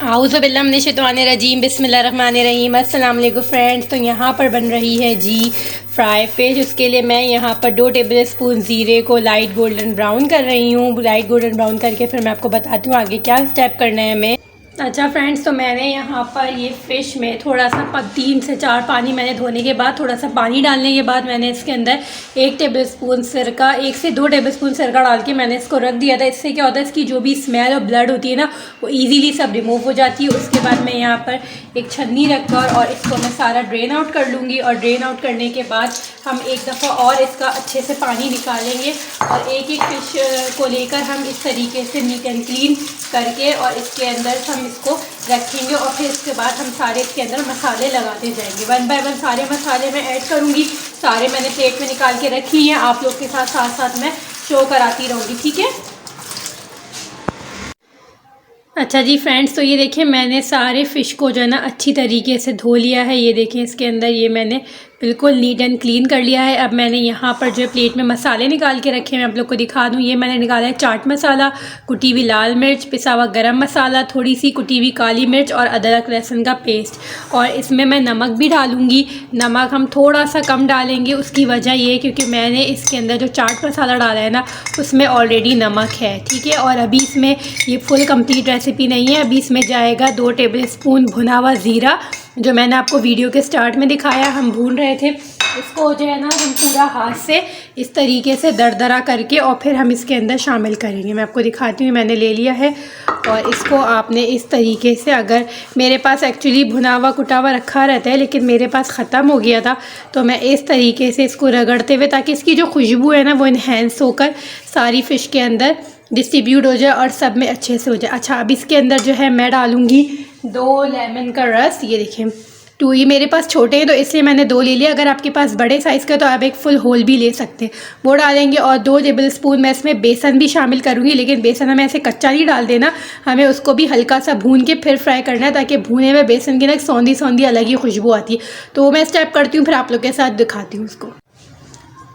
आऊज़ुबिल्लाहिमिनश्शैतानिर्रजीम बिस्मिल्लाहिर्रहमानिर्रहीम। अस्सलाम वालेकुम फ्रेंड्स। तो यहाँ पर बन रही है जी फ्राई फ़िश। उसके लिए मैं यहाँ पर 2 टेबल स्पून ज़ीरे को लाइट गोल्डन ब्राउन कर रही हूँ। लाइट गोल्डन ब्राउन करके फिर मैं आपको बताती हूँ आगे क्या स्टेप करना है हमें। अच्छा फ्रेंड्स, तो मैंने यहाँ पर ये फ़िश में थोड़ा सा 3 से 4 पानी मैंने धोने के बाद थोड़ा सा पानी डालने के बाद मैंने इसके अंदर 1 टेबलस्पून सिरका 1 से 2 टेबलस्पून सिरका डाल के मैंने इसको रख दिया था। इससे क्या होता है, इसकी जो भी स्मेल और ब्लड होती है ना, वो इजीली सब रिमूव हो जाती है। उसके बाद मैं यहाँ पर एक छन्नी रखकर और इसको मैं सारा ड्रेन आउट कर लूँगी। और ड्रेन आउट करने के बाद हम एक दफ़ा और इसका अच्छे से पानी निकालेंगे और एक एक फ़िश को लेकर हम इस तरीके से नीट एंड क्लीन करके और इसके अंदर हम इसको रखेंगे। और फिर इसके बाद हम सारे इसके अंदर मसाले लगाते जाएंगे। 1 बाय 1 सारे मसाले मैं ऐड करूँगी। सारे मैंने प्लेट में निकाल के रखी हैं, आप लोग के साथ साथ मैं शो कराती रहूँगी, ठीक है। अच्छा जी फ्रेंड्स, तो ये देखिए मैंने सारे फ़िश को जो है ना अच्छी तरीके से धो लिया है। ये देखें इसके अंदर ये मैंने बिल्कुल नीट एंड क्लीन कर लिया है। अब मैंने यहाँ पर जो है प्लेट में मसाले निकाल के रखे हैं, मैं आप लोग को दिखा दूँ। ये मैंने निकाला है चाट मसाला, कुटी हुई लाल मिर्च, पिसा हुआ गरम मसाला, थोड़ी सी कुटी हुई काली मिर्च और अदरक लहसुन का पेस्ट। और इसमें मैं नमक भी डालूँगी। नमक हम थोड़ा सा कम डालेंगे, उसकी वजह ये क्योंकि मैंने इसके अंदर जो चाट मसाला डाला है ना, उसमें ऑलरेडी नमक है, ठीक है। और अभी इसमें ये फुल कंप्लीट रेसिपी नहीं है। अभी इसमें जाएगा 2 टेबल स्पून भुना हुआ ज़ीरा, जो मैंने आपको वीडियो के स्टार्ट में दिखाया। हम भून रहे थे इसको, जो है ना हम पूरा हाथ से इस तरीके से दरदरा करके और फिर हम इसके अंदर शामिल करेंगे। मैं आपको दिखाती हूँ, मैंने ले लिया है। और इसको आपने इस तरीके से, अगर मेरे पास एक्चुअली भुना हुआ कुटा हुआ रखा रहता है लेकिन मेरे पास ख़त्म हो गया था, तो मैं इस तरीके से इसको रगड़ते हुए, ताकि इसकी जो खुशबू है ना वो इन्हेंस होकर सारी फ़िश के अंदर डिस्ट्रीब्यूट हो जाए और सब में अच्छे से हो जाए। अच्छा, अब इसके अंदर जो है मैं डालूँगी 2 लेमन का रस। ये देखिए 2, ये मेरे पास छोटे हैं तो इसलिए मैंने 2 ले लिया। अगर आपके पास बड़े साइज़ का तो आप एक फुल होल भी ले सकते हैं, वो डालेंगे। और 2 टेबल स्पून मैं इसमें बेसन भी शामिल करूँगी, लेकिन बेसन हमें ऐसे कच्चा नहीं डाल देना, हमें उसको भी हल्का सा भून के फिर फ्राई करना है, ताकि भुने में बेसन की ना सौंधी सौंधी अलग ही खुशबू आती है। तो वो मैं स्टेप करती हूँ, फिर आप लोग के साथ दिखाती हूँ उसको।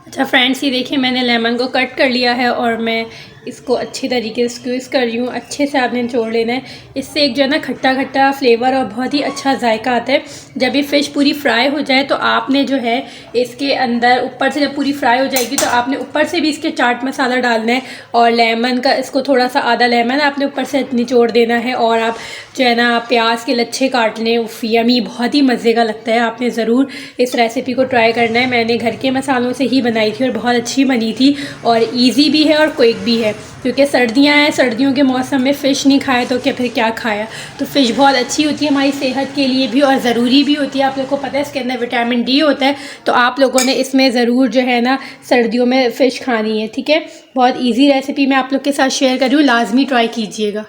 अच्छा फ्रेंड्स, ये देखिए मैंने लेमन को कट कर लिया है और मैं इसको अच्छी तरीके से स्क्वीज़ कर रही हूँ। अच्छे से आपने निचोड़ लेना है, इससे एक जो है ना खट्टा खट्टा फ्लेवर और बहुत ही अच्छा जायका आता है। जब ये फ़िश पूरी फ्राई हो जाए तो आपने जो है इसके अंदर ऊपर से, जब पूरी फ्राई हो जाएगी तो आपने ऊपर से भी इसके चाट मसाला डालना है और लेमन का, इसको थोड़ा सा आधा लेमन आपने ऊपर से निचोड़ देना है। और आप जो है ना प्याज के लच्छे काट लें, यमी, बहुत ही मज़े का लगता है। आपने ज़रूर इस रेसिपी को ट्राई करना है। मैंने घर के मसालों से ही बनाई थी और बहुत अच्छी बनी थी और ईजी भी है और क्विक भी है, क्योंकि सर्दियां हैं, सर्दियों के मौसम में फ़िश नहीं खाए तो क्या फिर क्या खाया। तो फ़िश बहुत अच्छी होती है हमारी सेहत के लिए भी और ज़रूरी भी होती है। आप लोगों को पता है इसके अंदर विटामिन डी होता है, तो आप लोगों ने इसमें ज़रूर जो है ना सर्दियों में फ़िश खानी है, ठीक है। बहुत ईजी रेसिपी मैं आप लोग के साथ शेयर कर रही हूँ, लाजमी ट्राई कीजिएगा।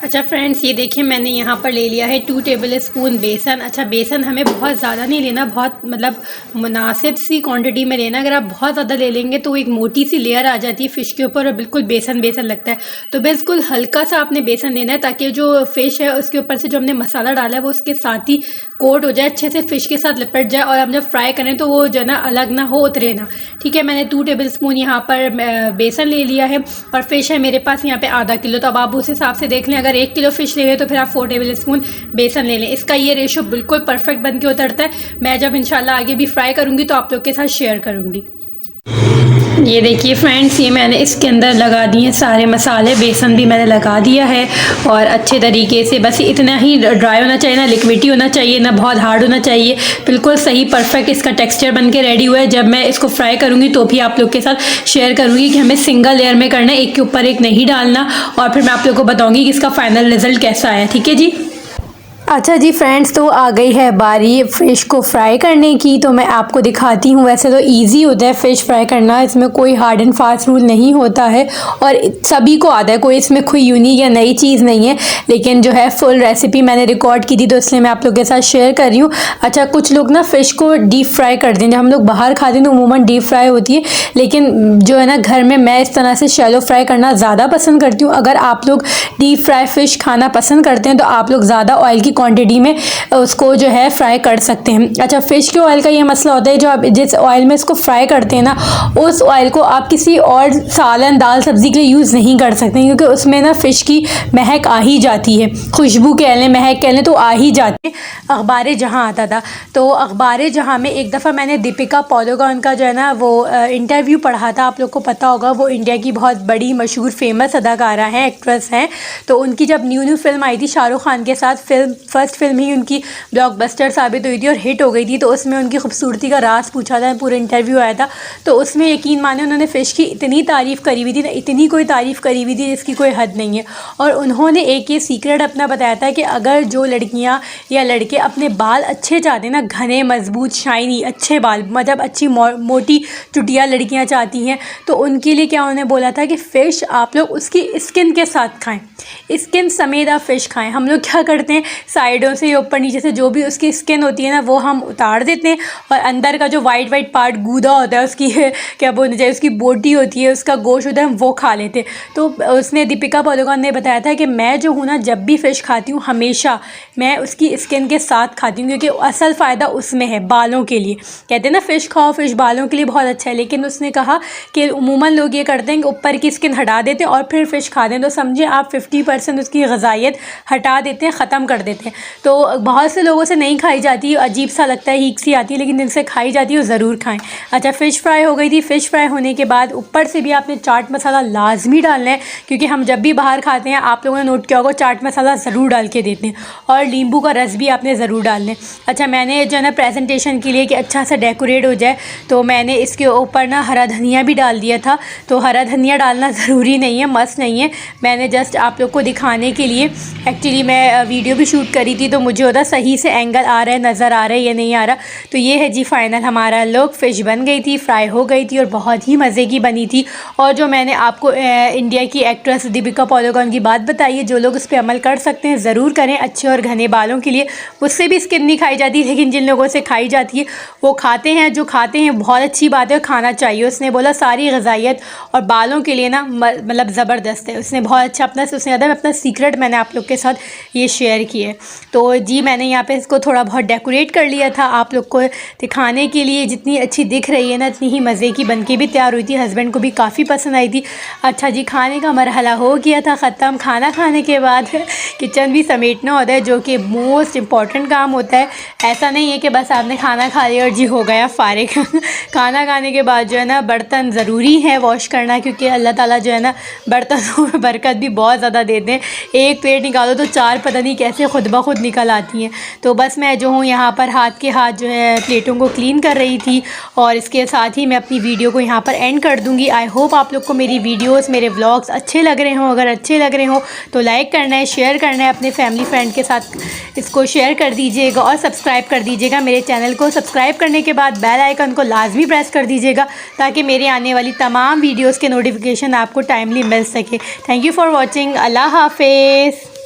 अच्छा फ्रेंड्स, ये देखिए मैंने यहाँ पर ले लिया है 2 टेबल स्पून बेसन। अच्छा, बेसन हमें बहुत ज़्यादा नहीं लेना, बहुत मतलब मुनासिब सी क्वांटिटी में लेना। अगर आप बहुत ज़्यादा ले लेंगे तो एक मोटी सी लेयर आ जाती है फ़िश के ऊपर और बिल्कुल बेसन बेसन लगता है। तो बिल्कुल हल्का सा आपने बेसन लेना है, ताकि जो फ़िश है उसके ऊपर से जो हमने मसाला डाला है वो उसके साथ ही कोट हो जाए, अच्छे से फ़िश के साथ लिपट जाए। और हम जब फ्राई करें तो वो जो है ना अलग ना हो, उतरे ना, ठीक है। मैंने 2 टेबल स्पून यहाँ पर बेसन ले लिया है और फ़िश है मेरे पास यहाँ पर आधा किलो। तो अब आप उस हिसाब से देख लें, अगर 1 किलो फ़िश ले लें तो फिर आप 4 टेबल स्पून बेसन ले लें। इसका ये रेशो बिल्कुल परफेक्ट बन के उतरता है। मैं जब इंशाल्लाह आगे भी फ्राई करूँगी तो आप लोग के साथ शेयर करूँगी। ये देखिए फ्रेंड्स, ये मैंने इसके अंदर लगा दिए सारे मसाले, बेसन भी मैंने लगा दिया है और अच्छे तरीके से, बस इतना ही ड्राई होना चाहिए, ना लिक्विडी होना चाहिए, ना बहुत हार्ड होना चाहिए, बिल्कुल सही परफेक्ट इसका टेक्सचर बन के रेडी हुआ है। जब मैं इसको फ्राई करूँगी तो भी आप लोग के साथ शेयर करूँगी कि हमें सिंगल लेयर में करना है, एक के ऊपर एक नहीं डालना। और फिर मैं आप लोग को बताऊँगी कि इसका फाइनल रिज़ल्ट कैसा आया, ठीक है जी। अच्छा जी फ्रेंड्स, तो आ गई है बारी फ़िश को फ्राई करने की, तो मैं आपको दिखाती हूँ। वैसे तो इजी होता है फ़िश फ्राई करना, इसमें कोई हार्ड एंड फास्ट रूल नहीं होता है और सभी को आता है, कोई इसमें कोई यूनिक या नई चीज़ नहीं है। लेकिन जो है फुल रेसिपी मैंने रिकॉर्ड की थी तो इसलिए मैं आप लोगों के साथ शेयर कर रही हूँ। अच्छा, कुछ लोग ना फ़िश को डीप फ्राई कर दें, जब हम लोग बाहर खाते हैं तो अमूमन डीप फ्राई होती है, लेकिन जो है ना घर में मैं इस तरह से शैलो फ्राई करना ज़्यादा पसंद करती हूँ। अगर आप लोग डीप फ्राई फ़िश खाना पसंद करते हैं तो आप लोग ज़्यादा ऑयल की क्वांटिटी में उसको जो है फ्राई कर सकते हैं। अच्छा, फ़िश के ऑयल का ये मसला होता है, जो आप जिस ऑयल में इसको फ्राई करते हैं ना, उस ऑयल को आप किसी और सालन दाल सब्ज़ी के लिए यूज़ नहीं कर सकते, क्योंकि उसमें ना फ़िश की महक आ ही जाती है, खुशबू कह लें, महक कह लें, तो आ ही जाती है। अखबार जहाँ आता था, तो अखबार जहाँ में एक दफ़ा मैंने दीपिका पादुकोण का जो है ना वो इंटरव्यू पढ़ा था। आप लोग को पता होगा, वो इंडिया की बहुत बड़ी मशहूर फेमस अदाकारा हैं, एक्ट्रेस हैं। तो उनकी जब न्यू फिल्म आई थी शाहरुख खान के साथ, फर्स्ट फिल्म ही उनकी ब्लॉकबस्टर साबित हुई थी और हिट हो गई थी। तो उसमें उनकी खूबसूरती का राज पूछा था, पूरा इंटरव्यू आया था। तो उसमें यकीन माने उन्होंने फ़िश की इतनी तारीफ़ करी हुई थी ना, इतनी कोई तारीफ़ करी हुई थी जिसकी कोई हद नहीं है। और उन्होंने एक ये सीक्रेट अपना बताया था कि अगर जो लड़कियाँ या लड़के अपने बाल अच्छे चाहते हैं ना, घने मजबूत शाइनी अच्छे बाल, मतलब अच्छी मोटी चुटिया लड़कियाँ चाहती हैं, तो उनके लिए क्या उन्होंने बोला था कि फ़िश आप लोग उसकी स्किन के साथ खाएं, स्किन समेत आप फ़िश खाएं। हम लोग क्या करते हैं, साइडों से या ऊपर नीचे से जो भी उसकी स्किन होती है ना, वो हम उतार देते हैं, और अंदर का जो वाइट पार्ट गूदा होता है, उसकी क्या बोलते हैं, उसकी बोटी होती है, उसका गोश्त होता है, हम वो खा लेते हैं। तो उसने, दीपिका पादुकोण ने बताया था कि मैं जो हूँ ना, जब भी फ़िश खाती हूँ हमेशा मैं उसकी स्किन के साथ खाती हूँ, क्योंकि असल फ़ायदा उसमें है, बालों के लिए। कहते हैं ना फ़िश खाओ, फ़िश बालों के लिए बहुत अच्छा है। लेकिन उसने कहा कि उमूमन लोग ये करते हैं कि ऊपर की स्किन हटा देते हैं और फिर फ़िश खाते हैं, तो समझे आप 50% उसकी ग़िज़ाइयत हटा देते हैं, ख़त्म कर देते हैं। तो बहुत से लोगों से नहीं खाई जाती, अजीब सा लगता है, हीक सी आती है, लेकिन जिनसे खाई जाती है वो ज़रूर खाएँ। अच्छा, फ़िश फ्राई हो गई थी। फ़िश फ्राई होने के बाद ऊपर से भी आपने चाट मसाला लाजमी डालना है, क्योंकि हम जब भी बाहर खाते हैं, आप लोगों ने नोट किया होगा, चाट मसाला ज़रूर डाल के देते हैं, और नींबू का रस भी आपने ज़रूर डालना है। अच्छा, मैंने जो है ना प्रेजेंटेशन के लिए कि अच्छा सा डेकोरेट हो जाए, तो मैंने इसके ऊपर ना हरा धनिया भी डाल दिया था। तो हरा धनिया डालना ज़रूरी नहीं है, मस्त नहीं है, मैंने जस्ट आप लोग को दिखाने के लिए, एक्चुअली मैं वीडियो भी शूट करी थी, तो मुझे होता सही से एंगल आ रहा है, नज़र आ रहा है, ये नहीं आ रहा। तो ये है जी फाइनल हमारा लुक। फ़िश बन गई थी, फ्राई हो गई थी और बहुत ही मज़े की बनी थी। और जो मैंने आपको इंडिया की एक्ट्रेस दीपिका पादुकोण की बात बताई है, जो लोग उस पर अमल कर सकते हैं ज़रूर करें, अच्छे और घने बालों के लिए। उससे भी स्किन नहीं खाई जाती, लेकिन जिन लोगों से खाई जाती है वो खाते हैं, जो खाते हैं बहुत अच्छी बात है, खाना चाहिए। उसने बोला सारी ग़िज़ाइयत और बालों के लिए ना मतलब ज़बरदस्त है। उसने बहुत अच्छा अपना सीक्रेट मैंने आप लोग के साथ ये शेयर किए। तो जी मैंने यहाँ पे इसको थोड़ा बहुत डेकोरेट कर लिया था आप लोग को दिखाने के लिए। जितनी अच्छी दिख रही है ना, इतनी ही मज़े की बनके भी तैयार हुई थी, हस्बैंड को भी काफ़ी पसंद आई थी। अच्छा जी, खाने का मरहला हो गया था ख़त्म। खाना खाने के बाद किचन भी समेटना होता है, जो कि मोस्ट इम्पॉर्टेंट काम होता है। ऐसा नहीं है कि बस आपने खाना खा लिया और जी हो गया फ़ारिग। खाना खाने के बाद जो है ना बर्तन ज़रूरी है वॉश करना, क्योंकि अल्लाह ताला जो है ना बर्तनों में बरकत भी बहुत ज़्यादा देते हैं। एक प्लेट निकालो तो 4 पता नहीं कैसे खुद ब खुद निकल आती हैं। तो बस मैं जो हूँ यहाँ पर हाथ के हाथ जो है प्लेटों को क्लीन कर रही थी, और इसके साथ ही मैं अपनी वीडियो को यहाँ पर एंड कर दूँगी। आई होप आप लोग को मेरी वीडियोस, मेरे व्लॉग्स अच्छे लग रहे हों। अगर अच्छे लग रहे हों तो लाइक करना है, शेयर करना है, अपने फैमिली फ्रेंड के साथ इसको शेयर कर दीजिएगा, और सब्सक्राइब कर दीजिएगा मेरे चैनल को। सब्सक्राइब करने के बाद बेल आइकन को लाजमी प्रेस कर दीजिएगा, ताकि मेरे आने वाली तमाम वीडियोज़ के नोटिफिकेशन आपको टाइमली मिल सके। Thank you for watching. Allah हाफिज़।